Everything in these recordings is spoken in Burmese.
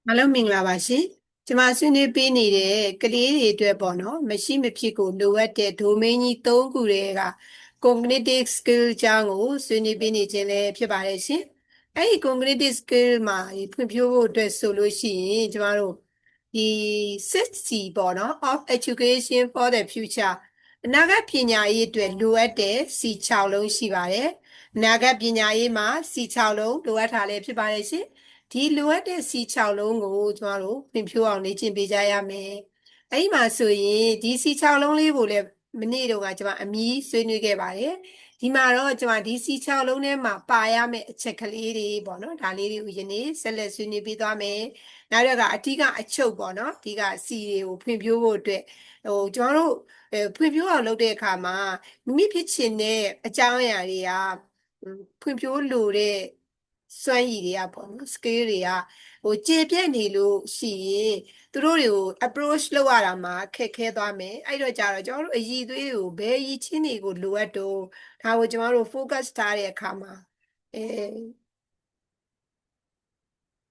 အားလုံးမင်္ဂလာပါရှင်။ကျွန်မဆွေးနွေးပေးနေတဲ့ကလေးတွေအတွက်ပေါ့နော်။မရှိမဖြစ်ကိုလိုအပ်တဲ့ domain ကြီး၃ခုတည်းက cognitive skill အကြောင်းကိုဆွေးနွေးပေးနေခြင်းလည်းဖြစ်ပါတယ်ရှင်။အဲဒီ cognitive skill မှာဖွံ့ဖြိုးဖို့အတွက်ဆိုလို့ရှိရင်ကျမတို့ဒီ 6C ပေါ့နော် of education for the future အနာဂတ်ပညာရေးအတွက်လိုအပ်တဲ့ C6 လုံးရှိပါတယ်။အနာဂတ်ပညာရေးမှာ C6 လုံးလိုအပ်တာလည်းဖြစ်ပါတယ်ရှင်။ဒီလိုအပ်တဲ့ C6 လုံးကိုကျမတို့ဖွံ့ဖြိုးအောင်လေ့ကျင့်ပေးကြရမယ်။အဲဒီမှာဆိုရင်ဒီ C6 လုံးလေးကိုလည်းမနေ့တုန်းကကျမအမီးဆွေးနွေးခဲ့ပါတယ်။ဒီမှာတော့ကျမဒီ C6 လုံးထဲမှာပါရမယ့်အချက်ကလေးတွေပေါ့နော်။ဒါလေးတွေကိုယနေ့ဆက်လက်ဆွေးနွေးပေးသွားမယ်။နောက်တော့ကအထူးအချုပ်ပေါ့နော်။အဓိက C တွေကိုဖွံ့ဖြိုးဖို့အတွက်ကျမတို့ဖွံ့ဖြိုးအောင်လုပ်တဲ့အခါမှာမိမိဖြစ်ချင်တဲ့အကြောင်းအရာတွေကဖွံ့ဖြိုးလိုတဲ့စွမ်းရည်တွေကပေါ့နော် skill တွေကကျေပြန့်နေလို့ရှိရင်သူတို့တွေကို approach လုပ်ရတာမှာခက်ခဲသွားမယ်အဲ့တော့ကြတော့ကျွန်တော်တို့အရည်အသွေးကိုဘယ်ရည်ချင်းတွေကိုလိုအပ်တော့ဒါကိုကျွန်တော်တို့ focus ထားတဲ့အခါမှာ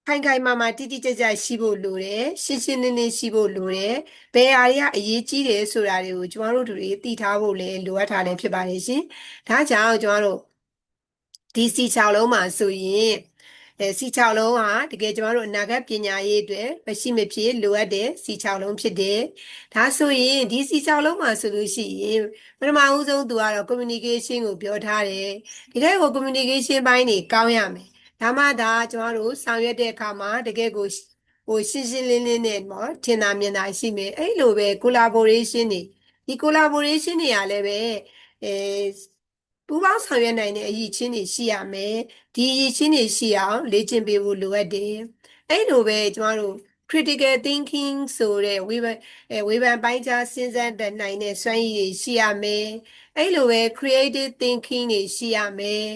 ခိုင်ခိုင်မာမာတိတိကျကျရှိဖို့လိုတယ်ရှင်းရှင်းလင်းလင်းရှိဖို့လိုတယ်ဘယ်အရာတွေကအရေးကြီးတယ်ဆိုတာတွေကိုကျွန်တော်တို့တွေသိထားဖို့လည်းလိုအပ်တာလည်းဖြစ်ပါတယ်ရှင်ဒါကြောင့်ကျွန်တော်တို့ဒီC6လုံးမှာဆိုရင်C6လုံးဟာတကယ်ကျွန်တော်တို့အနာဂတ်ပညာရေးအတွက်မရှိမဖြစ်လိုအပ်တဲ့C6လုံးဖြစ်တယ်ဒါဆိုရင်ဒီC6လုံးမှာဆိုလို့ရှိရင်ပထမဦးဆုံးသူကတော့ communication ကိုပြောထားတယ်ဒီတဲ့ကို communication ဘိုင်းတွေကောင်းရမယ်ဒါမှဒါကျွန်တော်တို့ဆောင်ရွက်တဲ့အခါမှာတကယ်ကိုရှင်းရှင်းလင်းလင်းနဲ့ပေါ့ထင်သာမြင်သာရှိမယ်အဲ့လိုပဲ collaboration တွေဒီ collaboration တွေကလည်းပဲအဲပူးပေါင်းဆောင်ရွက်နိုင်တဲ့အရည်အချင်းတွေရှိရမယ်ဒီအရည်အချင်းတွေရှိအောင်လေ့ကျင့်ပေးဖို့လိုအပ်တယ်အဲ့လိုပဲကျွန်တော်တို့ critical thinking ဆိုတဲ့ဝေဖန်ပိုင်းခြားစဉ်းစားနိုင်တဲ့စွမ်းရည်တွေရှိရမယ်အဲ့လိုပဲ creative thinking တွေရှိရမယ်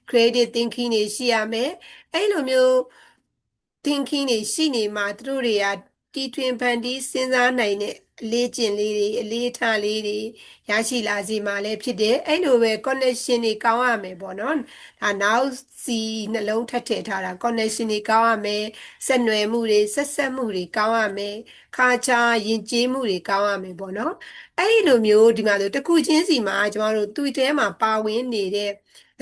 creative thinking တွေရှိရမယ်အဲ့လိုမျိုး thinking တွေရှိနေမှသူတို့တွေကတီထွင်ဖန်တီးစဉ်းစားနိုင်တဲ့အလေးကျင့်လေးတွေအလေးထားလေးတွေရရှိလာစေမှလည်းဖြစ်တယ်အဲ့လိုပဲ connection တွေကောင်းရမယ်ပေါ့နော်ဒါနောက်စီနှလုံးထပ်ထည့်ထားတာ connection တွေကောင်းရမယ်ဆက်နွယ်မှုတွေဆက်ဆက်မှုတွေကောင်းရမယ်ခါချာယဉ်ကျေးမှုတွေကောင်းရမယ်ပေါ့နော်အဲ့ဒီလိုမျိုးဒီမှာဆိုတစ်ခုချင်းစီမှာကျမတို့သူ့ထဲမှာပါဝင်နေတဲ့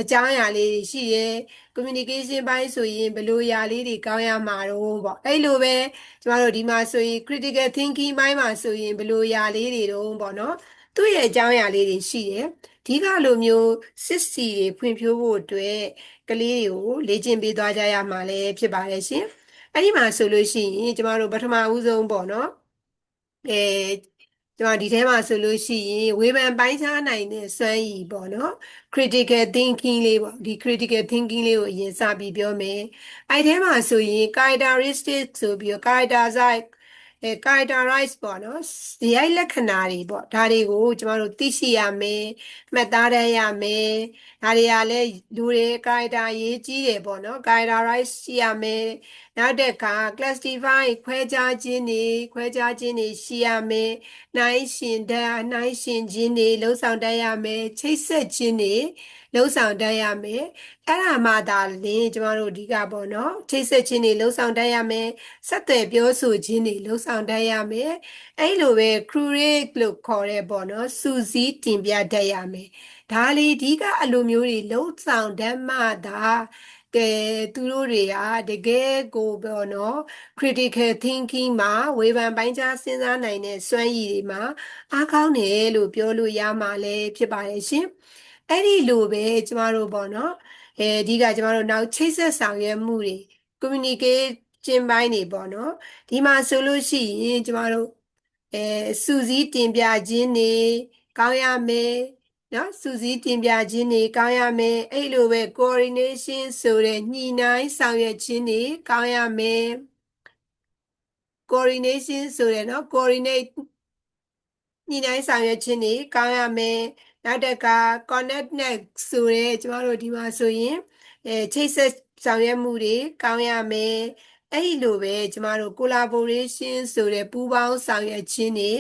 အကြောင်းအရာလေးတွေရှိတယ် communication ဘိုင်းဆိုရင်ဘယ်လိုຢာလေးတွေကောင်းရမှာတော့ပေါ့အဲ့လိုပဲကျမတို့ဒီမှာဆိုရင် critical thinking ဘိုင်းမှာဆိုရင်ဘယ်လိုຢာလေးတွေတော့ပေါ့နော်သူ့ရဲ့အကြောင်းအရာလေးတွေရှိတယ်ဒီကလိုမျိုးစစ်စီတွေဖွံ့ဖြိုးဖို့အတွက်ကလေးတွေကိုလေ့ကျင့်ပေးသွားကြရမှာလည်းဖြစ်ပါတယ်ရှင်အဲ့ဒီမှာဆိုလို့ရှိရင်ကျမတို့ပထမဦးဆုံးပေါ့နော်ကျွန်တော်ဒီထဲမှာဆိုလို့ရှိရင်ဝေဖန်ပိုင်းခြားနိုင်တဲ့စွမ်းရည်ပေါ့နော် critical thinking လေးပေါ့ဒီ critical thinking လေးကိုအရင်စပြီးပြောမယ်အဲ့ထဲမှာဆိုရင် characteristic ဆိုပြီးတော့ characterize ပေါ့နော်ဒီရိုက်လက္ခဏာတွေပေါ့ဒါတွေကိုကျမတို့သိရှိရမယ်မှတ်သားတတ်ရမယ်ဒါတွေကလည်းလူတွေ character ရေးကြီးတယ်ပေါ့နော် characterize ရှိရမယ်နောက်တစ်ခါ classify ခွဲခြားခြင်းတွေရှိရမယ်နှိုင်းယှဉ်ခြင်းတွေလှုပ်ဆောင်တတ်ရမယ်ချိတ်ဆက်ခြင်းတွေလှုပ်ဆောင်တတ်ရမယ်အဲ့ဒါမှသာလျှင်ကျမတို့အဓိကပေါ့နော်ချိတ်ဆက်ခြင်းတွေလှုပ်ဆောင်တတ်ရမယ်ဆက်သွယ်ပြောဆိုခြင်းတွေလှုပ်ဆောင်တတ်ရမယ်အဲ့လိုပဲ curate လို့ခေါ်တဲ့ပေါ့နော်စူးစီးတင်ပြတတ်ရမယ်ဒါလေးအဓိကအလိုမျိုးတွေလှုပ်ဆောင်တတ်မှသာကဲသူတို့တွေကတကယ်ကိုပေါ့နော် critical thinking မှာဝေဖန်ပိုင်းခြားစဉ်းစားနိုင်တဲ့စွမ်းရည်တွေမှာအားကောင်းတယ်လို့ပြောလို့ရမှာလည်းဖြစ်ပါတယ်ရှင်အဲ့ဒီလိုပဲကျမတို့ပေါ့နော်အဓိကကျမတို့နောက်ချိတ်ဆက်ဆောင်ရွက်မှုတွေ communication ဘိုင်းတွေပေါ့နော်ဒီမှာဆိုလို့ရှိရင်ကျမတို့စူးစီးတင်ပြခြင်းတွေကောင်းရမယ်နော်စူးစီးတင်ပြခြင်းတွေကောင်းရမယ်အဲ့လိုပဲ coordination ဆိုတဲ့ညှိနှိုင်းဆောင်ရွက်ခြင်းတွေကောင်းရမယ် coordination ဆိုတဲ့နော် coordinate ညှိနှိုင်းဆောင်ရွက်ခြင်းတွေကောင်းရမယ်နောက်တစ်ခါ connect နဲ့ဆိုတဲ့ကျမတို့ဒီမှာဆိုရင်ချိတ်ဆက်ဆောင်ရွက်မှုတွေကောင်းရမယ် အဲ့ဒီလိုပဲကျမတို့ collaboration ဆိုတဲ့ပူးပေါင်းဆောင်ရွက်ခြင်းတွေ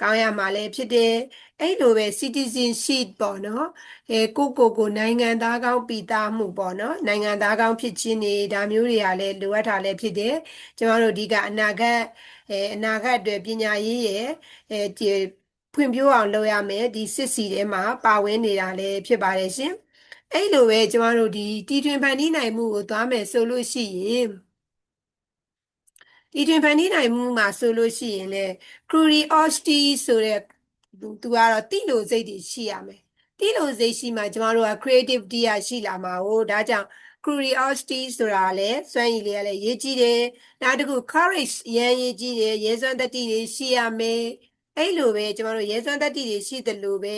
ကောင်းရမှာလည်းဖြစ်တယ်အဲ့လိုပဲ citizenship ပေါ့နော်ကိုနိုင်ငံသားကောင်းပြည်သားမှုပေါ့နော်နိုင်ငံသားကောင်းဖြစ်ခြင်းတွေဒါမျိုးတွေကလည်းလိုအပ်တာလည်းဖြစ်တယ်ကျမတို့ဒီကအနာဂတ်အတွက်ပညာရေးရဲ့ဖွံ့ဖြိုးအောင်လုပ်ရမယ်ဒီစစ်စီထဲမှာပါဝင်နေတာလည်းဖြစ်ပါတယ်ရှင်အဲ့လိုပဲကျမတို့ဒီတီထွင်ဖန်တီးနိုင်မှုကိုသွားမယ်ဆိုလို့ရှိရင်တီထွင်ဖန်တီးနိုင်မှုမှာဆိုလို့ရှိရင်လေ curiosity ဆိုတဲ့သူကတော့တိလို့စိတ်တွေရှိရမယ်တိလို့စိတ်ရှိမှကျမတို့က creativity ရရှိလာမှာ哦ဒါကြောင့် curiosity ဆိုတာလည်းစွမ်းရည်လေးကလည်းရေးကြည့်တယ်နောက်တစ်ခု courage ရမ်းရေးကြည့်တယ်ရဲစွမ်းတတ္တိတွေရှိရမယ်အဲ့လိုပဲကျမတို့ရဲစွမ်းတတ္တိတွေရှိတယ်လို့ပဲ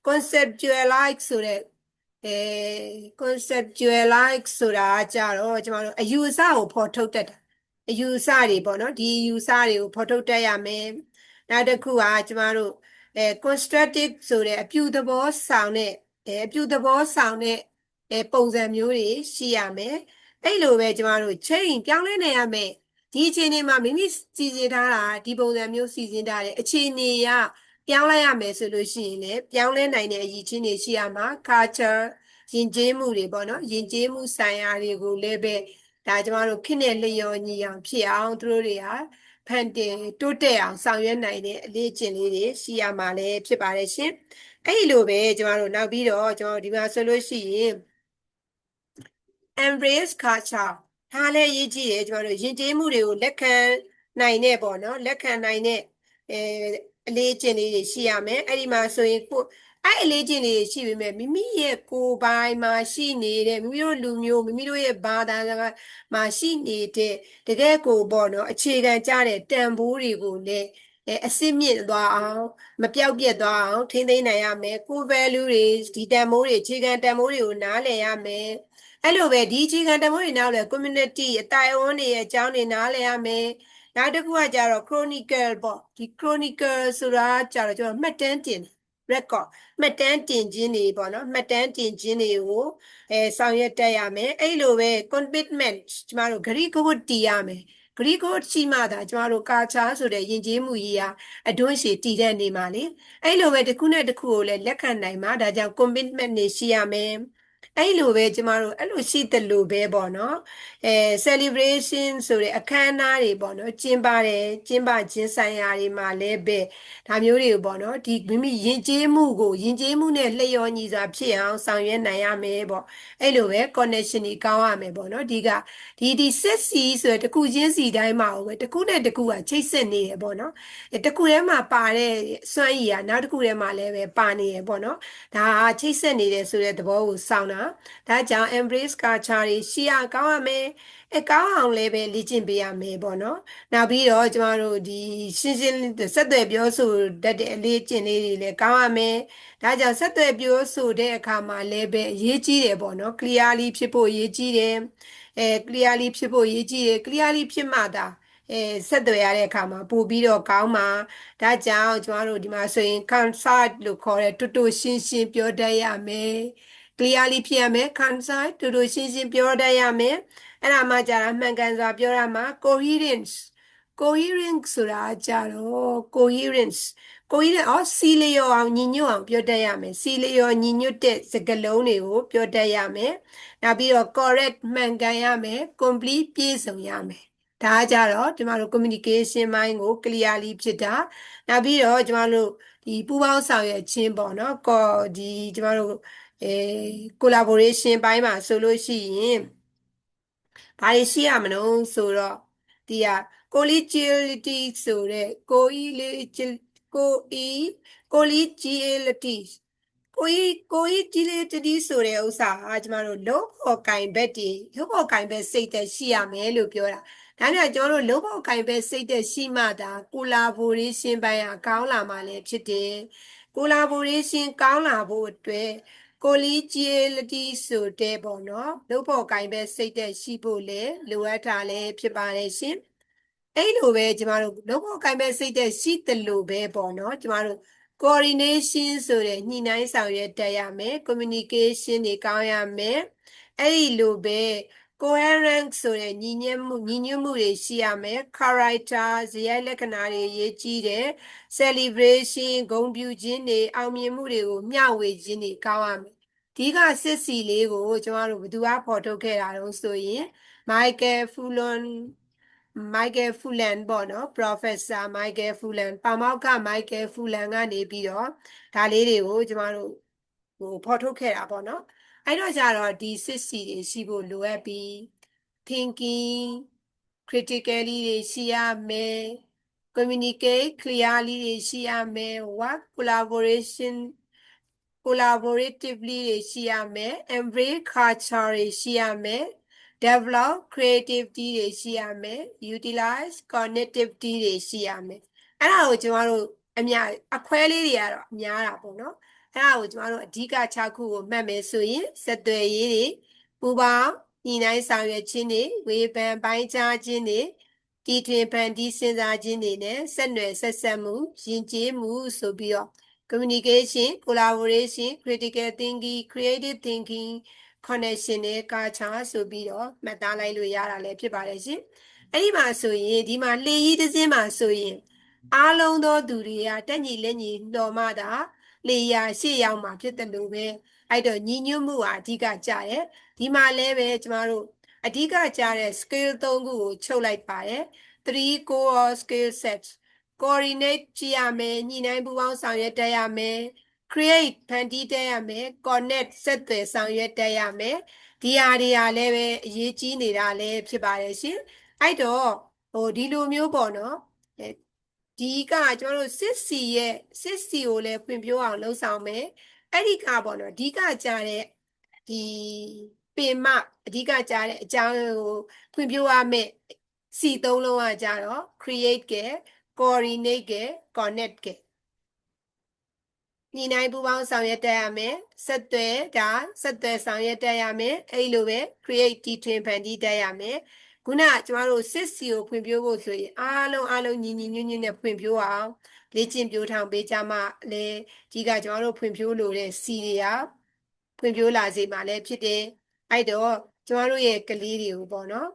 conceptualize ဆိုတဲ့conceptualize ဆိုတာကြတော့ကျမတို့အယူအဆကိုဖော်ထုတ်တတ်တာအယူအဆတွေပေါ့နော်ဒီအယူအဆတွေကိုဖော်ထုတ်တတ်ရမယ်နောက်တစ်ခုကကျမတို့constructive ဆိုတဲ့အပြုသဘောဆောင်တဲ့အပြုသဘောဆောင်တဲ့ပုံစံမျိုးတွေရှိရမယ်အဲ့လိုပဲကျမတို့ change ပြောင်းလဲနိုင်ရမယ်ဒီအခြေအနေမှာမိမိစီစဉ်ထားတာဒီပုံစံမျိုးစီစဉ်ထားတဲ့အခြေအနေကပြောင်းလဲရမယ်ဆိုလို့ရှိရင်လည်းပြောင်းလဲနိုင်တဲ့အရည်ချင်းတွေရှိရမှာ culture ယဉ်ကျေးမှုတွေပေါ့နော်ယဉ်ကျေးမှုဆိုင်ရာတွေကိုလည်းပဲဒါကျမတို့ခင့်တဲ့လျော်ညီအောင်ဖြစ်အောင်သူတို့တွေကဖန်တင်တိုးတက်အောင်ဆောင်ရွက်နိုင်တဲ့အလေးအကျင့်လေးတွေရှိရမှာလည်းဖြစ်ပါတယ်ရှင်အဲ့ဒီလိုပဲကျမတို့နောက်ပြီးတော့ကျမတို့ဒီမှာဆိုလို့ရှိရင် embrace culture ဒါလည်းအရေးကြီးတယ်ကျမတို့ယဉ်ကျေးမှုတွေကိုလက်ခံနိုင်တဲ့ပေါ့နော်လက်ခံနိုင်တဲ့အလေးအကျင့်လေးတွေရှိရမယ်အဲ့ဒီမှာဆိုရင်အဲ့အလေးကျင့်လေးရှိပေမဲ့မိမိရဲ့ကိုယ်ပိုင်မှာရှိနေတဲ့မိမိတို့လူမျိုးမိမိတို့ရဲ့ဘာသာမှာရှိနေတဲ့တကယ်ကိုပေါ့နော်အခြေခံကြတဲ့တန်ဖိုးတွေကိုလည်းအစစ်မြင့်သွားအောင်မပြောက်ပြက်သွားအောင်ထိန်းသိမ်းနိုင်ရမယ်ကိုယ် value တွေဒီတန်ဖိုးတွေအခြေခံတန်ဖိုးတွေကိုနားလည်ရမယ်အဲ့လိုပဲဒီအခြေခံတန်ဖိုးတွေနားလည် community အတိုင်းအဝန်တွေရဲ့အကြောင်းတွေနားလည်ရမယ်နောက်တစ်ခုကကြတော့ chronicle ပေါ့ဒီ chronicle ဆိုတာကြတော့ကျွန်တော်မှတ်တမ်းတင် record မှတ်တမ်းတင်ခြင်းတွေပေါ့နော်မှတ်တမ်းတင်ခြင်းတွေကိုဆောင်ရွက်တတ်ရမယ်အဲ့လိုပဲ commitment ကျမတို့ဂရိကဝတ်တည်ရမယ်ဂရိကဝတ်ရှိမှသာကျမတို့ culture ဆိုတဲ့ယဉ်ကျေးမှုကြီးဟာအတွန်းရှည်တည်တဲ့နေမှာလေအဲ့လိုပဲတစ်ခုနဲ့တစ်ခုကိုလည်းလက်ခံနိုင်မှာဒါကြောင့် commitment တွေရှိရမယ်အဲ့လိုပဲကျမတို့အဲ့လိုရှိတယ်လို့ပဲပေါ့နော်celebration ဆိုတဲ့အခမ်းအနားတွေပေါ့နော်ကျင်းပခြင်းဆိုင်ရာတွေမှာလည်းပဲဒါမျိုးတွေကိုပေါ့နော်ဒီမိမိယဉ်ကျေးမှုနဲ့လျော်ညီစွာဖြစ်အောင်ဆောင်ရွက်နိုင်ရမယ်ပေါ့အဲ့လိုပဲ connection တွေကောင်းရမယ်ပေါ့နော်ဒီစစ်စီဆိုတဲ့တစ်ခုချင်းစီတိုင်းမှာပဲတစ်ခုနဲ့တစ်ခုကချိတ်ဆက်နေရပေါ့နော်တစ်ခုထဲမှာပါတဲ့စွမ်းရည်ကနောက်တစ်ခုထဲမှာလည်းပဲပါနေရပေါ့နော်ဒါချိတ်ဆက်နေတယ်ဆိုတဲ့သဘောကိုစောင့်တာဒါကြောင့် embrace culture တွေရှိရကောင်းရမယ်ကောင်းအောင်လည်းပဲလေ့ကျင့်ပေးရမယ်ပေါ့နော်နောက်ပြီးတော့ကျမတို့ဒီရှင်းဆက်သွယ်ပြောဆိုတတ်တဲ့အလေးအကျင့်လေးတွေလည်းကောင်းရမယ်ဒါကြောင့်ဆက်သွယ်ပြောဆိုတဲ့အခါမှာလည်းပဲအရေးကြီးတယ်ပေါ့နော် clearly ဖြစ်ဖို့အရေးကြီးတယ်clearly ဖြစ်ဖို့အရေးကြီးတယ် clearly ဖြစ်မှသာဆက်သွယ်ရတဲ့အခါမှာပို့ပြီးတော့ကောင်းမှာဒါကြောင့်ကျမတို့ဒီမှာဆိုရင် concise လို့ခေါ်တဲ့တူတူရှင်းရှင်းပြောတတ်ရမယ် clearly ဖြစ်ရမယ် concise တူတူရှင်းရှင်းပြောတတ်ရမယ်အဲ့ဒါမှကြာတာမှန်ကန်စွာပြောရမှာ coherence ဆိုတာကြတော့ coherence စီလျော်အောင်ညီညွတ်အောင်ပြောတတ်ရမယ်စီလျော်ညီညွတ်တဲ့စကားလုံးတွေကိုပြောတတ်ရမယ်နောက်ပြီးတော့ correct မှန်ကန်ရမယ် complete ပြည့်စုံရမယ်ဒါကြတော့ကျမတို့ communication ပိုင်းကို clearly ဖြစ်တာနောက်ပြီးတော့ကျမတို့ဒီပူးပေါင်းဆောင်ရွက်ခြင်းပေါ့နော်ဒီကျမတို့collaboration ပိုင်းမှာဆိုလို့ရှိရင်ဘာတွေရှိရမလို့ဆိုတော့ဒီက collegiality ဆိုတဲ့ collegiality ဆိုတဲ့ဥစ္စာကကျမတို့လုံးဖို့ကင်ဘက်စိတ်သက်ရှိရမယ်လို့ပြောတာဒါနဲ့ကျမတို့လုံးဖို့ကင်ဘက်စိတ်သက်ရှိမှသာ collaboration ပိုင်းကကောင်းလာမှလည်းဖြစ်တယ် collaboration ကောင်းလာဖို့အတွက် collegiality ဆိုတဲ့ပေါ့နော်လုံးဖို့ကင်ဘက်စိတ်သက်ရှိဖို့လည်းလိုအပ်တာလည်းဖြစ်ပါတယ်ရှင်အဲ့လိုပဲကျမတို့လုံးဖို့ကင်ဘက်စိတ်သက်ရှိတယ်လို့ပဲပေါ့နော်ကျမတို့ coordination ဆိုတဲ့ညှိနှိုင်းဆောင်ရွက်တတ်ရမယ် communication တွေကောင်းရမယ်အဲ့ဒီလိုပဲ coherent ဆိုတဲ့ညီညွတ်မှုတွေရှိရမယ် character ဇယိုက်လက္ခဏာတွေရေးကြည့်တယ် celebration ဂုဏ်ပြုခြင်းတွေအောင်မြင်မှုတွေကိုမျှဝေခြင်းတွေကောင်းရမယ်ဒီကစစ်စီလေးကိုကျမတို့ဘယ်သူကဖော်ထုတ်ခဲ့တာတော့ဆိုရင် Michael Fullan ပေါ့နော် Professor Michael Fullan ပါမောက္ခ Michael Fullan ကနေပြီးတော့ဒါလေးတွေကိုကျမတို့ဖော်ထုတ်ခဲ့တာပေါ့နော်အဲ့တော့ကြတော့ဒီစစ်စီတွေရှိဖို့လိုအပ်ပြီး thinking critically တွေရှိရမယ် communicate clearly တွေရှိရမယ် work collaboratively တွေရှိရမယ် embrace culture တွေရှိရမယ် develop creativity တွေရှိရမယ် utilize connectivity တွေရှိရမယ်အဲ့ဒါကိုကျမတို့အခွဲလေးတွေကတော့များတာပေါ့နော်အဲ့ဒါကိုကျမတို့အဓိက6ခုကိုမှတ်မယ်ဆိုရင်ဆက်သွယ်ရေးတွေပူပေါင်းညီနိုင်ဆောင်ရွက်ခြင်းတွေဝေဖန်ပိုင်းခြားခြင်းတွေတီထွင်ဖန်တီးစဉ်းစားခြင်းတွေနဲ့ဆက်နွယ်ဆက်ဆက်မှုယဉ်ကျေးမှုဆိုပြီးတော့ communication collaboration critical thinking creative thinking connection နဲ့ culture ဆိုပြီးတော့မှတ်သားလိုက်လို့ရတာလည်းဖြစ်ပါတယ်ရှင်အဲ့ဒီမှာဆိုရင်ဒီမှာလေကြီးတစ်စင်းမှာဆိုရင်အားလုံးသောသူတွေကတက်ညီလက်ညီတော်မှသာလေယာရှေ့ရောက်မှာဖြစ်တယ်လို့ပဲအဲ့တော့ညီညွတ်မှုဟာအဓိကကြတယ်ဒီမှာလည်းပဲကျမတို့အဓိကကြတဲ့ skill 3ခုကိုချုပ်လိုက်ပါတယ်3 core skill sets coordinate ကြည့်ရမယ်ညှိနှိုင်းပူးပေါင်းဆောင်ရွက်တတ်ရမယ် create ဖန်တီးတတ်ရမယ် connect ဆက်သွယ်ဆောင်ရွက်တတ်ရမယ်ဒီဟာတွေကလည်းပဲအရေးကြီးနေတာလည်းဖြစ်ပါတယ်ရှင်အဲ့တော့ဒီလိုမျိုးပေါ့နော်ဒီကကျမတို့စစ်စီကိုလည်းဖွံ့ဖြိုးအောင်လှုံ့ဆော်မယ်အဲ့ဒီကပေါ့နော်အဓိကကြတဲ့ဒီပင်မအဓိကကြတဲ့အကြောင်းကိုဖွံ့ဖြိုးရမယ်စီ3လုံးကကြတော့ create က coordinate က connect ကညီနိုင်ပူပေါင်းဆောင်ရွက်တတ်ရမယ်ဆက်သွယ်ဆောင်ရွက်တတ်ရမယ်အဲ့လိုပဲ create တီထွင်ဖန်တီးတတ်ရမယ်ခုနကျမတို့စစ်စီကိုဖွံ့ဖြိုးဖို့ဆိုရင်အားလုံးညီညွတ်နဲ့ဖွံ့ဖြိုးအောင်လေ့ကျင့်ပြိုးထောင်ပေးကြမှာလေဒီကကျမတို့ဖွံ့ဖြိုးလို့တဲ့စီတွေကဖွံ့ဖြိုးလာစေမှာလည်းဖြစ်တယ်အဲ့တော့ကျမတို့ရဲ့ကလေးတွေကိုပေါ့နော်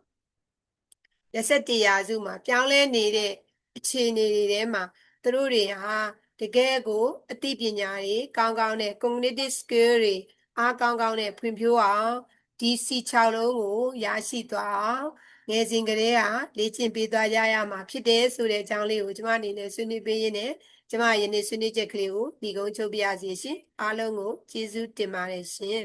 21ရာစုမှာပြောင်းလဲနေတဲ့အခြေအနေတွေထဲမှာသူတို့တွေဟာတကယ်ကိုအသိပညာတွေကောင်းကောင်းနဲ့ cognitive skill တွေအားကောင်းကောင်းနဲ့ဖွံ့ဖြိုးအောင်ဒီစီ6လုံးကိုရရှိသွားအောင်ငယ်စဉ်ကတည်းကလေ့ကျင့်ပေးသွားကြရမှာဖြစ်တယ်ဆိုတဲ့အကြောင်းလေးကိုကျွန်မအနေနဲ့ဆွေးနွေးပေးရင်းနဲ့ကျွန်မယနေ့ဆွေးနွေးချက်ကလေးကိုဒီကုန်းချုပ်ပြရစီရှင်အားလုံးကိုကျေးဇူးတင်ပါတယ်ရှင်